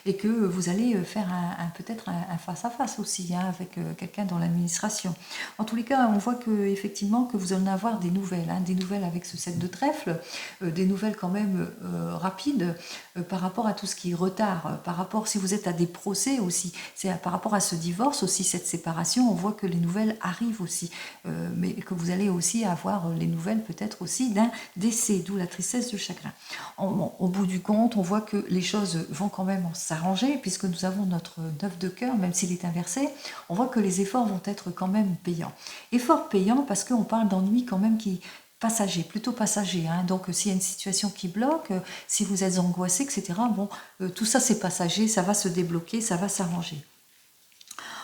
Speaker 1: et que vous allez faire peut-être un face-à-face aussi avec quelqu'un dans l'administration. En tous les cas, on voit que effectivement que vous allez en avoir des nouvelles avec ce 7 de trèfle, des nouvelles quand même rapides par rapport à tout ce qui est retard, par rapport si vous êtes à des procès aussi, c'est par rapport à ce divorce aussi, cette séparation, on voit que les nouvelles arrivent aussi, mais que vous allez aussi avoir les nouvelles peut-être aussi d'un décès, d'où la tristesse, le chagrin. Au bout du compte, on voit que les choses vont quand même s'arranger puisque nous avons notre 9 de cœur, même s'il est inversé, on voit que les efforts vont être quand même payants. Efforts payants parce qu'on parle d'ennui quand même qui passager, plutôt passager. Donc, s'il y a une situation qui bloque, si vous êtes angoissé, etc., tout ça c'est passager, ça va se débloquer, ça va s'arranger.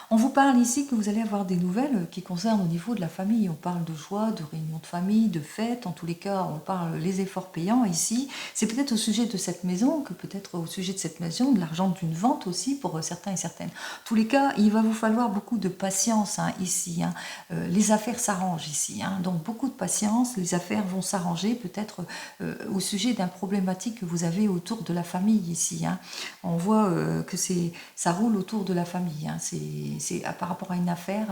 Speaker 1: On vous parle ici que vous allez avoir des nouvelles qui concernent au niveau de la famille. On parle de joie, de réunion de famille, de fêtes. En tous les cas, on parle les efforts payants ici. C'est peut-être au sujet de cette maison, que peut-être au sujet de cette maison, de l'argent d'une vente aussi pour certains et certaines. En tous les cas, il va vous falloir beaucoup de patience ici. Les affaires s'arrangent ici. Donc beaucoup de patience. Les affaires vont s'arranger peut-être au sujet d'un problématique que vous avez autour de la famille ici. On voit que ça roule autour de la famille. C'est par rapport à une affaire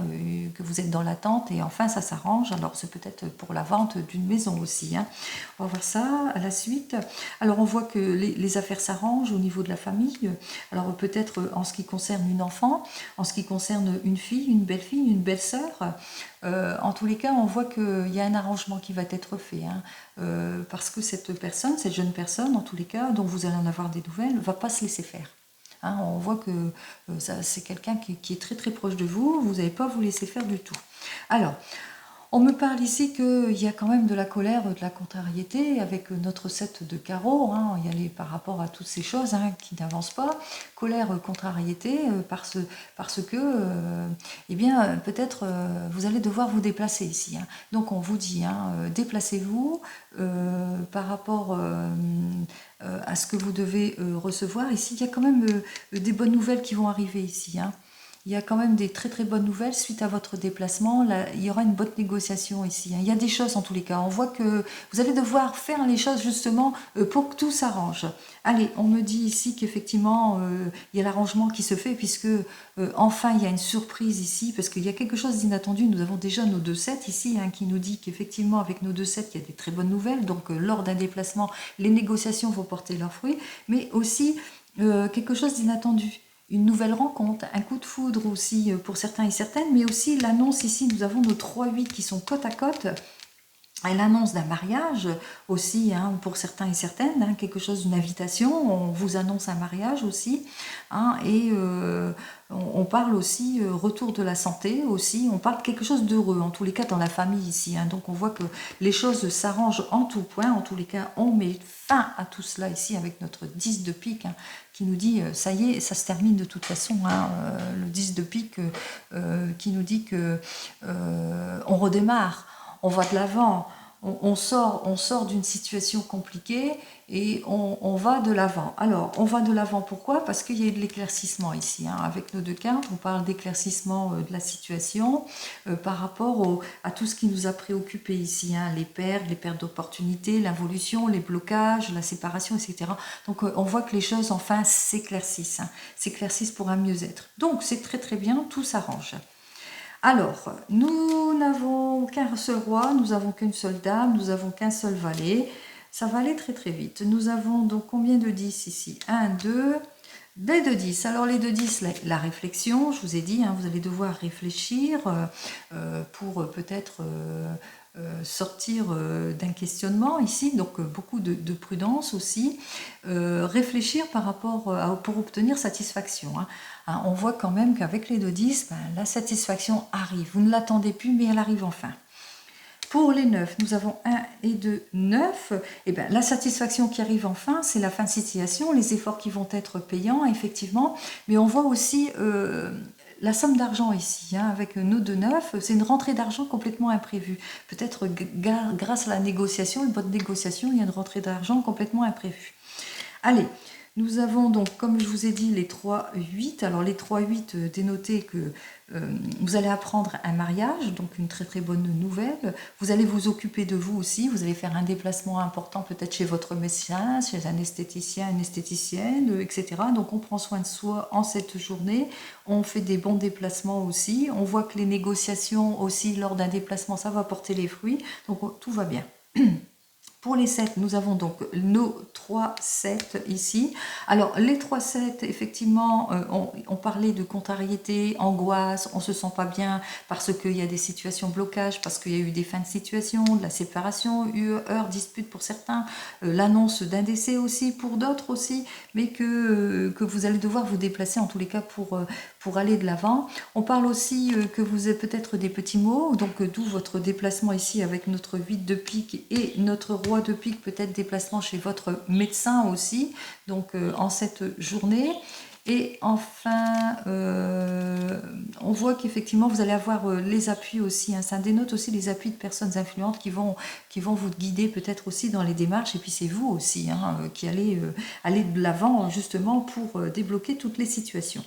Speaker 1: que vous êtes dans l'attente et enfin ça s'arrange. Alors c'est peut-être pour la vente d'une maison aussi. On va voir ça à la suite. Alors on voit que les affaires s'arrangent au niveau de la famille. Alors peut-être en ce qui concerne une enfant, en ce qui concerne une fille, une belle-fille, une belle-sœur. En tous les cas, on voit qu'il y a un arrangement qui va être fait. Parce que cette personne, cette jeune personne, en tous les cas, dont vous allez en avoir des nouvelles, ne va pas se laisser faire. On voit que c'est quelqu'un qui est très très proche de vous, vous n'allez pas vous laisser faire du tout. Alors, on me parle ici qu'il y a quand même de la colère, de la contrariété avec notre 7 de carreau, il y a par rapport à toutes ces choses qui n'avancent pas. Colère, contrariété, parce que, eh bien, peut-être vous allez devoir vous déplacer ici. Donc on vous dit, déplacez-vous par rapport à ce que vous devez recevoir. Ici, il y a quand même des bonnes nouvelles qui vont arriver ici. Il y a quand même des très très bonnes nouvelles suite à votre déplacement. Là, il y aura une bonne négociation ici. Il y a des choses en tous les cas. On voit que vous allez devoir faire les choses justement pour que tout s'arrange. Allez, on me dit ici qu'effectivement il y a l'arrangement qui se fait puisque enfin il y a une surprise ici parce qu'il y a quelque chose d'inattendu. Nous avons déjà nos 2-7 ici qui nous dit qu'effectivement avec nos 2-7 il y a des très bonnes nouvelles. Donc lors d'un déplacement, les négociations vont porter leurs fruits, mais aussi quelque chose d'inattendu. Une nouvelle rencontre, un coup de foudre aussi pour certains et certaines, mais aussi l'annonce ici, nous avons nos 3-8 qui sont côte à côte, et l'annonce d'un mariage aussi pour certains et certaines, quelque chose d'une invitation, on vous annonce un mariage aussi, et on parle aussi retour de la santé aussi, on parle de quelque chose d'heureux, en tous les cas dans la famille ici, donc on voit que les choses s'arrangent en tout point, en tous les cas on met fin à tout cela ici avec notre 10 de pique, qui nous dit, ça y est, ça se termine de toute façon, le 10 de pique qui nous dit que on redémarre, on va de l'avant, on sort d'une situation compliquée et on va de l'avant. Alors, on va de l'avant, pourquoi? Parce qu'il y a de l'éclaircissement ici. Avec nos 2 cartes, on parle d'éclaircissement de la situation par rapport à tout ce qui nous a préoccupé ici. Les pertes d'opportunités, l'involution, les blocages, la séparation, etc. Donc, on voit que les choses, enfin, s'éclaircissent. S'éclaircissent pour un mieux-être. Donc, c'est très très bien, tout s'arrange. Alors, nous n'avons qu'un seul roi, nous n'avons qu'une seule dame, nous n'avons qu'un seul valet. Ça va aller très très vite. Nous avons donc combien de 10 ici? 1, 2, des 2 10. Alors les 2 10, la réflexion, je vous ai dit, vous allez devoir réfléchir pour peut-être sortir d'un questionnement ici, donc beaucoup de prudence aussi, réfléchir par rapport pour obtenir satisfaction. On voit quand même qu'avec les 2 10, la satisfaction arrive. Vous ne l'attendez plus, mais elle arrive enfin. Pour les 9, nous avons 1 et 2, 9. Et bien, la satisfaction qui arrive enfin, c'est la fin de situation, les efforts qui vont être payants, effectivement. Mais on voit aussi la somme d'argent ici, hein, avec nos 2 9, c'est une rentrée d'argent complètement imprévue. Peut-être grâce à la négociation, une bonne négociation, il y a une rentrée d'argent complètement imprévue. Allez, nous avons donc, comme je vous ai dit, les 3, 8. Alors les 3, 8, dénotez que vous allez apprendre un mariage, donc une très très bonne nouvelle. Vous allez vous occuper de vous aussi, vous allez faire un déplacement important peut-être chez votre médecin, chez un esthéticien, une esthéticienne, etc. Donc on prend soin de soi en cette journée, on fait des bons déplacements aussi. On voit que les négociations aussi lors d'un déplacement, ça va porter les fruits, donc tout va bien. Pour les 7, nous avons donc nos 3 7 ici. Alors, les 3 7, effectivement, on parlait de contrariété, angoisse, on ne se sent pas bien parce qu'il y a des situations blocage, parce qu'il y a eu des fins de situation, de la séparation, heure, dispute pour certains, l'annonce d'un décès aussi pour d'autres aussi, mais que vous allez devoir vous déplacer en tous les cas pour aller de l'avant. On parle aussi que vous avez peut-être des petits mots, donc d'où votre déplacement ici avec notre 8 de pique et notre roi de pique, peut-être déplacement chez votre médecin aussi, donc en cette journée. Et enfin, on voit qu'effectivement, vous allez avoir les appuis aussi, hein, ça dénote aussi les appuis de personnes influentes qui vont vous guider peut-être aussi dans les démarches, et puis c'est vous aussi hein, qui allez aller de l'avant justement pour débloquer toutes les situations.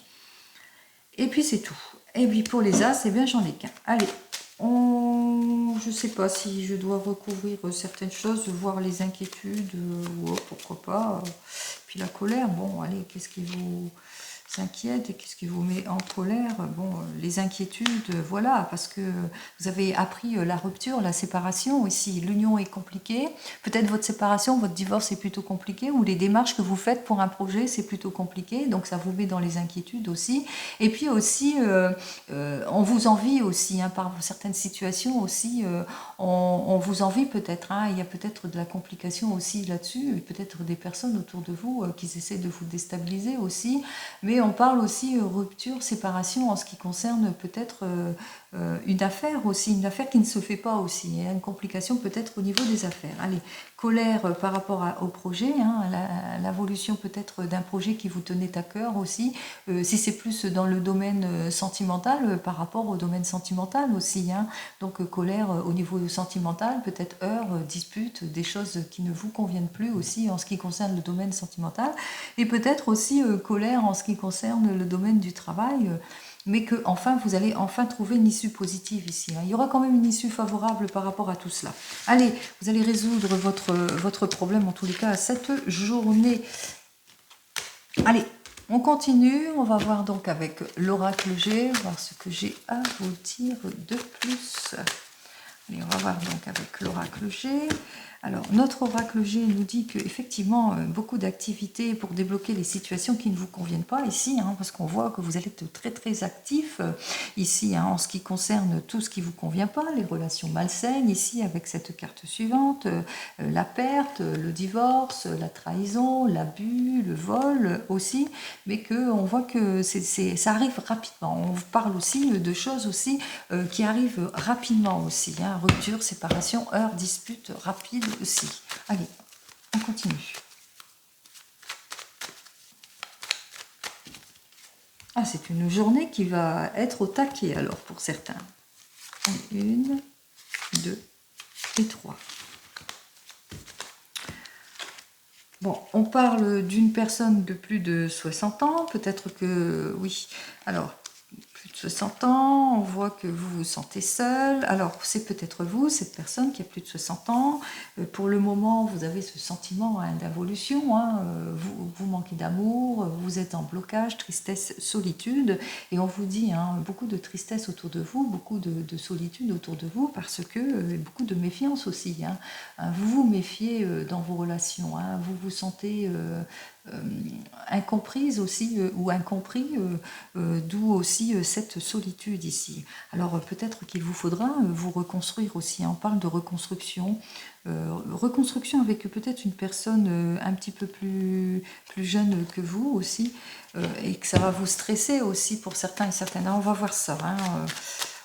Speaker 1: Et puis c'est tout. Et puis pour les As, eh bien j'en ai qu'un. Allez, je ne sais pas si je dois recouvrir certaines choses, voir les inquiétudes, pourquoi pas. Puis la colère, bon, allez, qu'est-ce qui vous inquiète et qu'est-ce qui vous met en colère? Bon, les inquiétudes, voilà, parce que vous avez appris la rupture, la séparation ici. L'union est compliquée. Peut-être votre séparation, votre divorce est plutôt compliqué, ou les démarches que vous faites pour un projet, c'est plutôt compliqué. Donc ça vous met dans les inquiétudes aussi. Et puis aussi, on vous envie aussi, hein, par certaines situations aussi, on vous envie peut-être. Hein, il y a peut-être de la complication aussi là-dessus, peut-être des personnes autour de vous qui essaient de vous déstabiliser aussi. Mais on parle aussi rupture, séparation en ce qui concerne peut-être une affaire aussi, une affaire qui ne se fait pas aussi. Il y a une complication peut-être au niveau des affaires. Allez, colère par rapport au projet, hein, l'évolution peut-être d'un projet qui vous tenait à cœur aussi. Si c'est plus dans le domaine sentimental, par rapport au domaine sentimental aussi. Hein. Donc colère au niveau sentimental, peut-être heurts, disputes, des choses qui ne vous conviennent plus aussi en ce qui concerne le domaine sentimental. Et peut-être aussi colère en ce qui concerne le domaine du travail. Mais que enfin vous allez enfin trouver une issue positive ici. Hein. Il y aura quand même une issue favorable par rapport à tout cela. Allez, vous allez résoudre votre problème en tous les cas à cette journée. Allez, on continue. On va voir donc avec l'oracle G, voir ce que j'ai à vous dire de plus. Allez, on va voir donc avec l'oracle G. Alors, notre oracle G nous dit qu'effectivement, beaucoup d'activités pour débloquer les situations qui ne vous conviennent pas ici, hein, parce qu'on voit que vous allez être très très actif ici, hein, en ce qui concerne tout ce qui ne vous convient pas, les relations malsaines, ici avec cette carte suivante, la perte, le divorce, la trahison, l'abus, le vol aussi, mais qu'on voit que ça arrive rapidement. On parle aussi de choses aussi qui arrivent rapidement aussi, hein, rupture, séparation, heure, dispute rapide aussi. Allez, on continue. Ah, c'est une journée qui va être au taquet alors pour certains. 1, 2 et 3. Bon, on parle d'une personne de plus de 60 ans, peut-être que oui. Alors, plus de 60 ans, on voit que vous vous sentez seul. Alors, c'est peut-être vous, cette personne qui a plus de 60 ans. Pour le moment, vous avez ce sentiment hein, d'involution. Hein, vous manquez d'amour, vous êtes en blocage, tristesse, solitude. Et on vous dit hein, beaucoup de tristesse autour de vous, beaucoup de solitude autour de vous, parce que beaucoup de méfiance aussi. Hein. Vous vous méfiez dans vos relations. Hein, vous vous sentez... incomprise aussi ou incompris, d'où aussi cette solitude ici. Alors peut-être qu'il vous faudra vous reconstruire aussi, on parle de reconstruction, reconstruction avec peut-être une personne un petit peu plus jeune que vous aussi, et que ça va vous stresser aussi pour certains et certaines. Alors, on va voir ça, hein,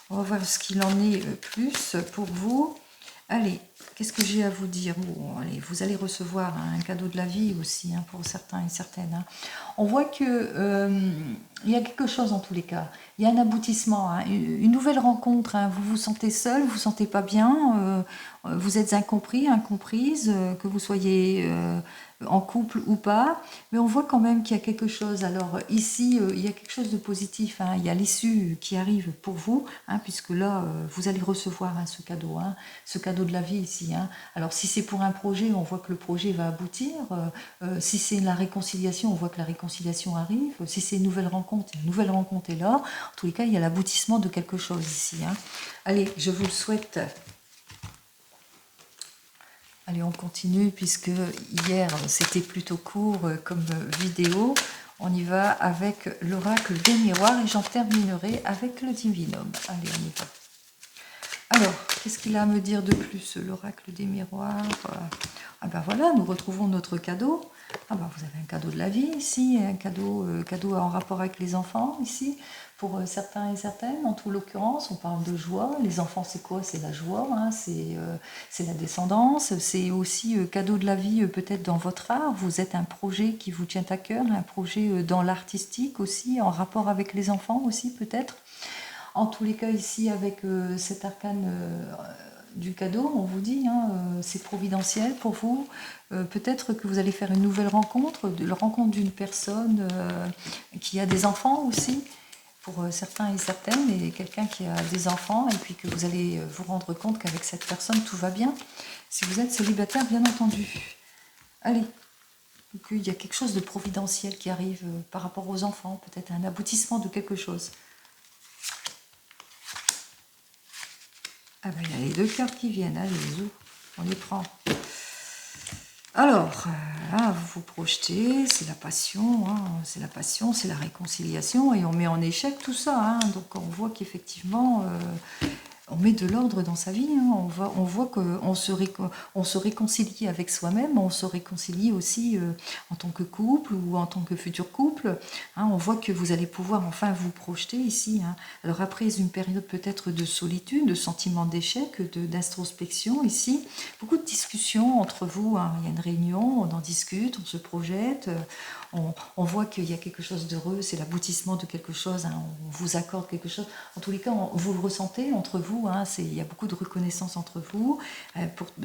Speaker 1: on va voir ce qu'il en est plus pour vous. Allez, qu'est-ce que j'ai à vous dire? Bon, allez, vous allez recevoir un cadeau de la vie aussi, hein, pour certains et certaines. Hein. On voit que il y a quelque chose en tous les cas. Il y a un aboutissement, hein, une nouvelle rencontre. Hein. Vous vous sentez seul, vous vous sentez pas bien, vous êtes incompris, incomprise, que vous soyez en couple ou pas, mais on voit quand même qu'il y a quelque chose. Alors ici, il y a quelque chose de positif, hein. Il y a l'issue qui arrive pour vous, hein, puisque là, vous allez recevoir hein, ce cadeau de la vie ici. Hein. Alors si c'est pour un projet, on voit que le projet va aboutir. Si c'est la réconciliation, on voit que la réconciliation arrive. Si c'est une nouvelle rencontre est là. En tous les cas, il y a l'aboutissement de quelque chose ici. Hein. Allez, je vous le souhaite. Allez, on continue puisque hier c'était plutôt court comme vidéo. On y va avec l'oracle des miroirs et j'en terminerai avec le divinum. Allez, on y va. Alors, qu'est-ce qu'il a à me dire de plus, l'oracle des miroirs? Ah ben voilà, nous retrouvons notre cadeau. Ah ben vous avez un cadeau de la vie ici, un cadeau en rapport avec les enfants ici, pour certains et certaines. En toute l'occurrence, on parle de joie. Les enfants, c'est quoi? C'est la joie, hein, c'est la descendance. C'est aussi cadeau de la vie peut-être dans votre art. Vous êtes un projet qui vous tient à cœur, un projet dans l'artistique aussi, en rapport avec les enfants aussi peut-être. En tous les cas, ici, avec cet arcane du cadeau, on vous dit, hein, c'est providentiel pour vous. Peut-être que vous allez faire une nouvelle rencontre, la rencontre d'une personne qui a des enfants aussi, pour certains et certaines, et quelqu'un qui a des enfants, et puis que vous allez vous rendre compte qu'avec cette personne, tout va bien. Si vous êtes célibataire, bien entendu. Allez, donc, il y a quelque chose de providentiel qui arrive par rapport aux enfants, peut-être un aboutissement de quelque chose. Ah ben, il y a les deux cartes qui viennent, allez, on les prend. Alors, là, vous vous projetez, c'est la passion, hein, c'est la passion, c'est la réconciliation, et on met en échec tout ça. Hein, donc on voit qu'effectivement, on met de l'ordre dans sa vie. Hein, on voit qu'on se réconcilie avec soi-même, on se réconcilie aussi en tant que couple ou en tant que futur couple. Hein, on voit que vous allez pouvoir enfin vous projeter ici. Hein. Alors après une période peut-être de solitude, de sentiment d'échec, d'introspection ici, beaucoup de discussions entre vous. Hein. Il y a une réunion, on en discute, on se projette. On voit qu'il y a quelque chose d'heureux, c'est l'aboutissement de quelque chose, hein, on vous accorde quelque chose. En tous les cas, vous le ressentez entre vous, hein, il y a beaucoup de reconnaissance entre vous,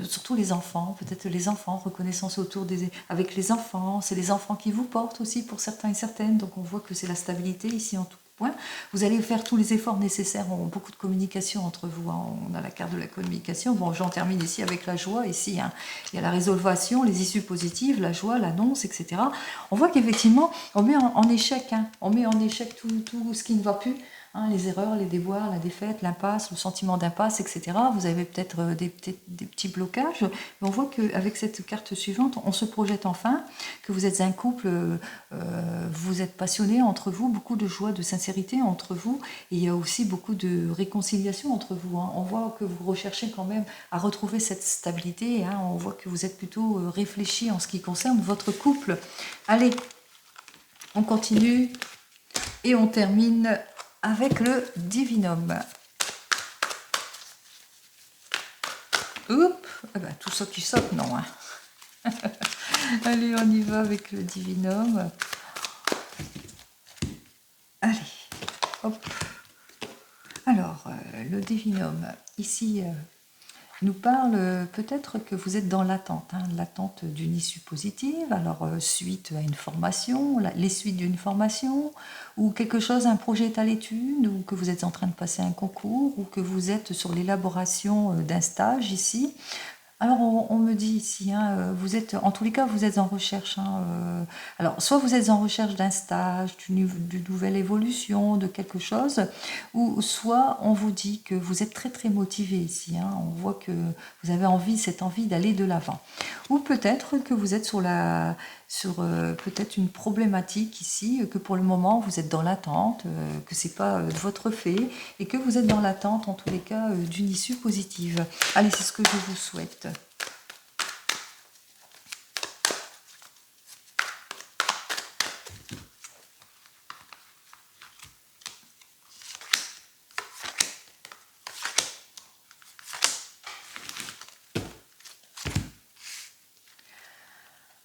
Speaker 1: surtout les enfants, peut-être les enfants, reconnaissance avec les enfants, c'est les enfants qui vous portent aussi pour certains et certaines, donc on voit que c'est la stabilité ici en tout point. Vous allez faire tous les efforts nécessaires, beaucoup de communication entre vous, hein, on a la carte de la communication. Bon, j'en termine ici avec la joie, ici, hein, il y a la résolution, les issues positives, la joie, l'annonce, etc. On voit qu'effectivement, on met en échec, hein, on met en échec tout ce qui ne va plus, hein, les erreurs, les déboires, la défaite, l'impasse, le sentiment d'impasse, etc. Vous avez peut-être des petits blocages, mais on voit qu'avec cette carte suivante, on se projette enfin, que vous êtes un couple, vous êtes passionnés entre vous, beaucoup de joie, de sincérité entre vous, et il y a aussi beaucoup de réconciliation entre vous. Hein. On voit que vous recherchez quand même à retrouver cette stabilité, hein. On voit que vous êtes plutôt réfléchi en ce qui concerne votre couple. Allez, on continue et on termine avec le divinum. Oups, eh ben, tout ça qui saute, non. Hein. Allez, on y va avec le divinum. Allez, hop. Alors, le divinum, ici, nous parle peut-être que vous êtes dans l'attente, hein, l'attente d'une issue positive, alors suite à une formation, les suites d'une formation, ou quelque chose, un projet est à l'étude, ou que vous êtes en train de passer un concours, ou que vous êtes sur l'élaboration d'un stage ici. Alors on me dit ici, hein, vous êtes, en tous les cas, vous êtes en recherche. Hein, alors soit vous êtes en recherche d'un stage, d'une nouvelle évolution, de quelque chose, ou soit on vous dit que vous êtes très très motivé ici. Hein, on voit que vous avez cette envie d'aller de l'avant. Ou peut-être que vous êtes sur peut-être une problématique ici, que pour le moment vous êtes dans l'attente, que c'est pas de votre fait, et que vous êtes dans l'attente en tous les cas d'une issue positive. Allez, c'est ce que je vous souhaite.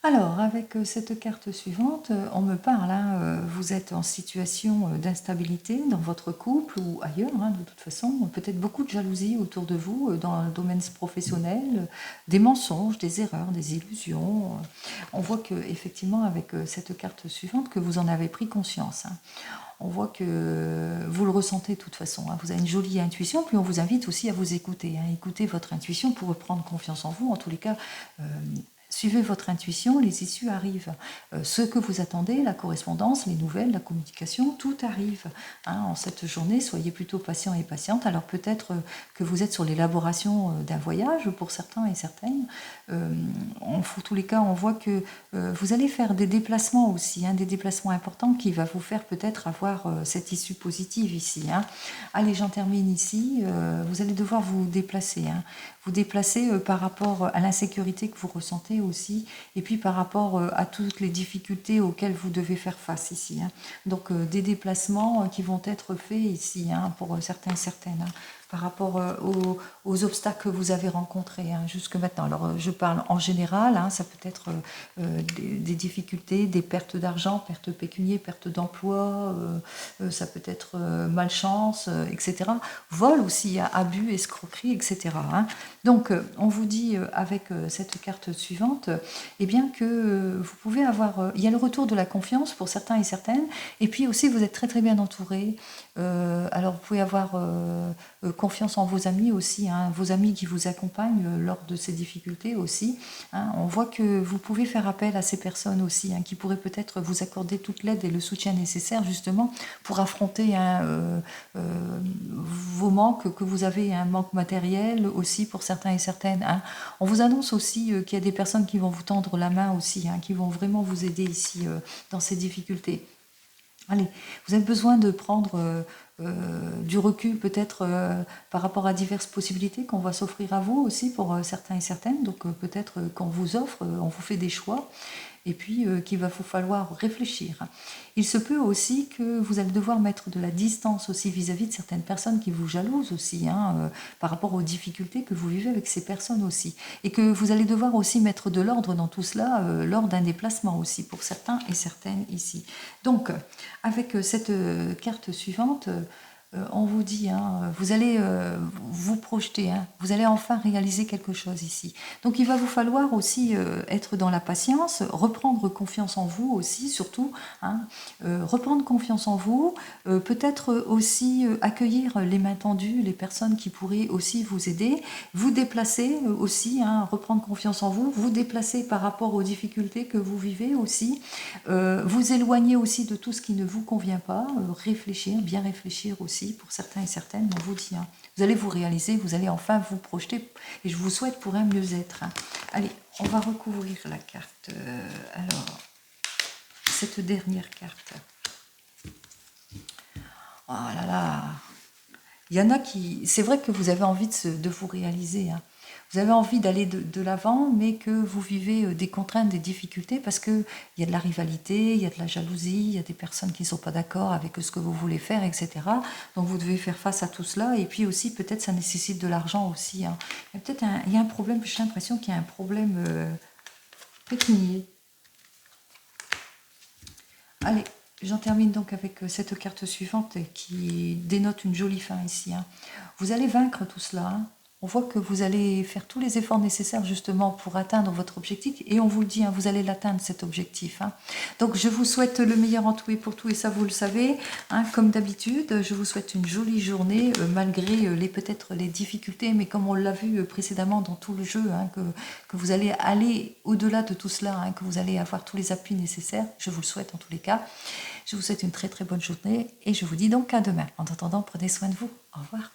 Speaker 1: Alors, avec cette carte suivante, on me parle, hein, vous êtes en situation d'instabilité dans votre couple ou ailleurs, hein, de toute façon, peut-être beaucoup de jalousie autour de vous dans le domaine professionnel, des mensonges, des erreurs, des illusions. On voit que effectivement, avec cette carte suivante, que vous en avez pris conscience, hein. On voit que vous le ressentez de toute façon, hein. Vous avez une jolie intuition, puis on vous invite aussi à vous écouter, hein. Écoutez votre intuition pour reprendre confiance en vous. En tous les cas, suivez votre intuition, les issues arrivent. Ce que vous attendez, la correspondance, les nouvelles, la communication, tout arrive, hein, en cette journée. Soyez plutôt patient et patiente. Alors peut-être que vous êtes sur l'élaboration d'un voyage pour certains et certaines. En tous les cas, on voit que vous allez faire des déplacements aussi, hein, des déplacements importants qui va vous faire peut-être avoir cette issue positive ici, hein. Allez, j'en termine ici. Vous allez devoir vous déplacer, hein. Vous déplacer par rapport à l'insécurité que vous ressentez aussi, et puis par rapport à toutes les difficultés auxquelles vous devez faire face ici, hein. Donc des déplacements qui vont être faits ici, hein, pour certains et certaines, hein, par rapport aux obstacles que vous avez rencontrés, hein, jusque maintenant. Alors je parle en général, hein, ça peut être des difficultés, des pertes d'argent, pertes pécuniaires, pertes d'emploi, ça peut être malchance, etc. Vol aussi, hein, abus, escroquerie, etc., hein. Donc on vous dit avec cette carte suivante, eh bien que vous pouvez avoir, il y a le retour de la confiance pour certains et certaines, et puis aussi vous êtes très très bien entouré. Alors vous pouvez avoir confiance en vos amis aussi, hein, vos amis qui vous accompagnent lors de ces difficultés aussi, hein. On voit que vous pouvez faire appel à ces personnes aussi, hein, qui pourraient peut-être vous accorder toute l'aide et le soutien nécessaire justement pour affronter, hein, vos manques, que vous avez un manque matériel aussi pour certains et certaines, hein. On vous annonce aussi qu'il y a des personnes qui vont vous tendre la main aussi, hein, qui vont vraiment vous aider ici dans ces difficultés. Allez, vous avez besoin de prendre du recul peut-être par rapport à diverses possibilités qu'on va s'offrir à vous aussi pour certains et certaines. Donc peut-être qu'on vous offre, on vous fait des choix, et puis qu'il va vous falloir réfléchir. Il se peut aussi que vous allez devoir mettre de la distance aussi vis-à-vis de certaines personnes qui vous jalousent aussi, hein, par rapport aux difficultés que vous vivez avec ces personnes aussi. Et que vous allez devoir aussi mettre de l'ordre dans tout cela lors d'un déplacement aussi pour certains et certaines ici. Donc, avec cette carte suivante, on vous dit, hein, vous allez vous projeter, hein, vous allez enfin réaliser quelque chose ici. Donc il va vous falloir aussi être dans la patience, reprendre confiance en vous aussi, surtout, hein, reprendre confiance en vous, peut-être aussi accueillir les mains tendues, les personnes qui pourraient aussi vous aider, vous déplacer aussi, hein, reprendre confiance en vous, vous déplacer par rapport aux difficultés que vous vivez aussi, vous éloigner aussi de tout ce qui ne vous convient pas, réfléchir, bien réfléchir aussi pour certains et certaines, on vous dit, hein, vous allez vous réaliser, vous allez enfin vous projeter, et je vous souhaite pour un mieux-être, hein. Allez, on va recouvrir la carte. Alors, cette dernière carte. Oh là là, il y en a qui... C'est vrai que vous avez envie de vous réaliser, hein. Vous avez envie d'aller de l'avant, mais que vous vivez des contraintes, des difficultés, parce qu'il y a de la rivalité, il y a de la jalousie, il y a des personnes qui ne sont pas d'accord avec ce que vous voulez faire, etc. Donc vous devez faire face à tout cela, et puis aussi peut-être ça nécessite de l'argent aussi, hein. Il y a peut-être il y a un problème, j'ai l'impression qu'il y a un problème pécuniaire. Allez, j'en termine donc avec cette carte suivante qui dénote une jolie fin ici, hein. Vous allez vaincre tout cela, hein. On voit que vous allez faire tous les efforts nécessaires justement pour atteindre votre objectif, et on vous le dit, hein, vous allez l'atteindre cet objectif, hein. Donc je vous souhaite le meilleur en tout et pour tout, et ça vous le savez, hein, comme d'habitude. Je vous souhaite une jolie journée malgré peut-être les difficultés, mais comme on l'a vu précédemment dans tout le jeu, hein, que vous allez aller au-delà de tout cela, hein, que vous allez avoir tous les appuis nécessaires. Je vous le souhaite en tous les cas. Je vous souhaite une très très bonne journée, et je vous dis donc à demain. En attendant, prenez soin de vous. Au revoir.